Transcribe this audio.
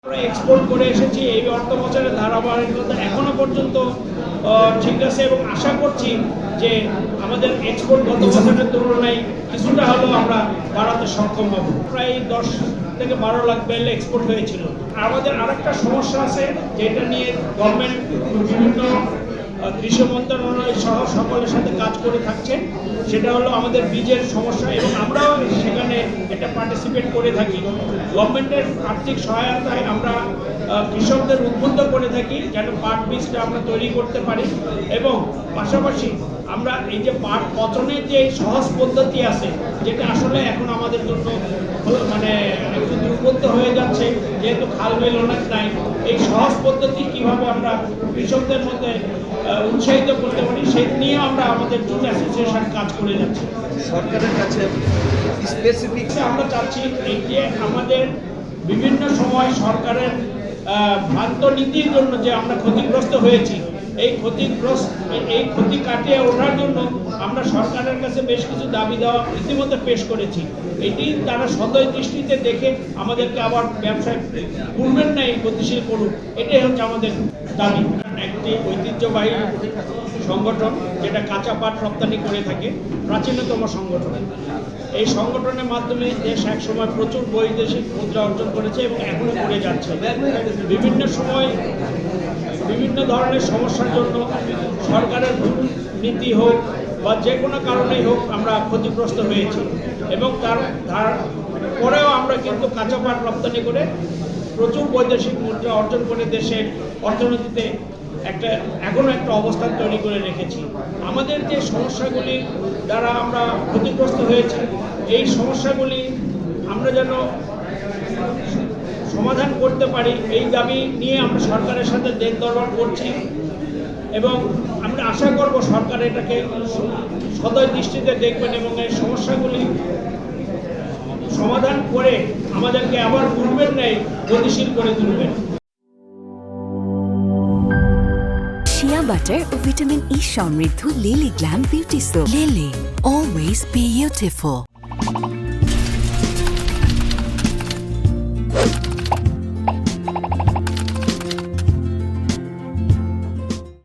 আমরা এক্সপোর্ট করে এসেছি এই অর্থ বছরের ধারাবাহিকতা এখনো পর্যন্ত ঠিক আছে এবং আশা করছি যে আমাদের এক্সপোর্ট গত বছরের তুলনায় কিছুটা হলেও আমরা বাড়াতে সক্ষম হব। প্রায় 10 থেকে 12 লাখ বেল এক্সপোর্ট হয়েছিল। আমাদের আরেকটা সমস্যা আছে যেটা নিয়ে গভর্নমেন্ট বিভিন্ন কৃষি মন্ত্রণালয় সহ সকলের সাথে কাজ করে থাকছে, সেটা হলো আমাদের বীজের সমস্যা এবং আমরাও সেখানে এটা পার্টিসিপেট করে থাকি। গভর্নমেন্টের আর্থিক সহায়তায় আমরা কৃষকদের উদ্বুদ্ধ করে থাকি যেন পাট বীজটা আমরা তৈরি করতে পারি এবং পাশাপাশি আমরা এই যে পাট পচনের যে সহজ পদ্ধতি আছে যেটা আসলে এখন আমাদের জন্য মানে একটু দুর্বোধ্য হয়ে যাচ্ছে, যেহেতু খাল বিল অনেক নাই, এই সহজ পদ্ধতি কিভাবে আমরা কৃষকদের মধ্যে উৎসাহিত করতে পারি সেই নিয়ে আমরা আমাদের জুট অ্যাসোসিয়েশন কাজ করে যাচ্ছি। সরকারের কাছে স্পেসিফিক আমরা চাচ্ছি এই যে আমাদের বিভিন্ন সময় সরকারের ভ্রান্ত নীতির জন্য যে আমরা ক্ষতিগ্রস্ত হয়েছি, এই ক্ষতি কাটিয়ে ওঠার জন্য আমরা সরকারের কাছে বেশ কিছু দাবি দেওয়া ইতিমধ্যে পেশ করেছি। এটি তারা সদয় দৃষ্টিতে দেখে আমাদেরকে আবার ব্যবসায় পূর্বের ন্যায় গতিশীল করুক, এটাই হচ্ছে আমাদের দাবি। একটি ঐতিহ্যবাহী সংগঠন যেটা কাঁচা পাট রপ্তানি করে থাকে, প্রাচীনতম সংগঠন। এই সংগঠনের মাধ্যমে দেশ একসময় প্রচুর বৈদেশিক মুদ্রা অর্জন করেছে এবং এখনো করে যাচ্ছে। বিভিন্ন সময় বিভিন্ন ধরনের সমস্যার জন্য সরকারের নীতি হোক বা যে কোনো কারণেই হোক আমরা ক্ষতিগ্রস্ত হয়েছি এবং তার পরেও আমরা কিন্তু কাঁচা পাট রপ্তানি করে প্রচুর বৈদেশিক মুদ্রা অর্জন করে দেশের অর্থনীতিতে এখনো একটা অবস্থান তৈরি করে রেখেছি। আমাদের যে সমস্যাগুলি দ্বারা আমরা ক্ষতিগ্রস্ত হয়েছি, এই সমস্যাগুলি আমরা যেন সমাধান করতে পারি এই দাবি নিয়ে আমরা সরকারের সাথে দেন দরবার করছি এবং আমরা আশা করব সরকার এটাকে সদয় দৃষ্টিতে দেখবেন এবং এই সমস্যাগুলি সমাধান করে আমাদেরকে আবার পূর্বের ন্যায় গতিশীল করে তুলবেন। শিয়া বাটার ও ভিটামিন ই সমৃদ্ধ lily glam beauty soap. Lily, always beautiful.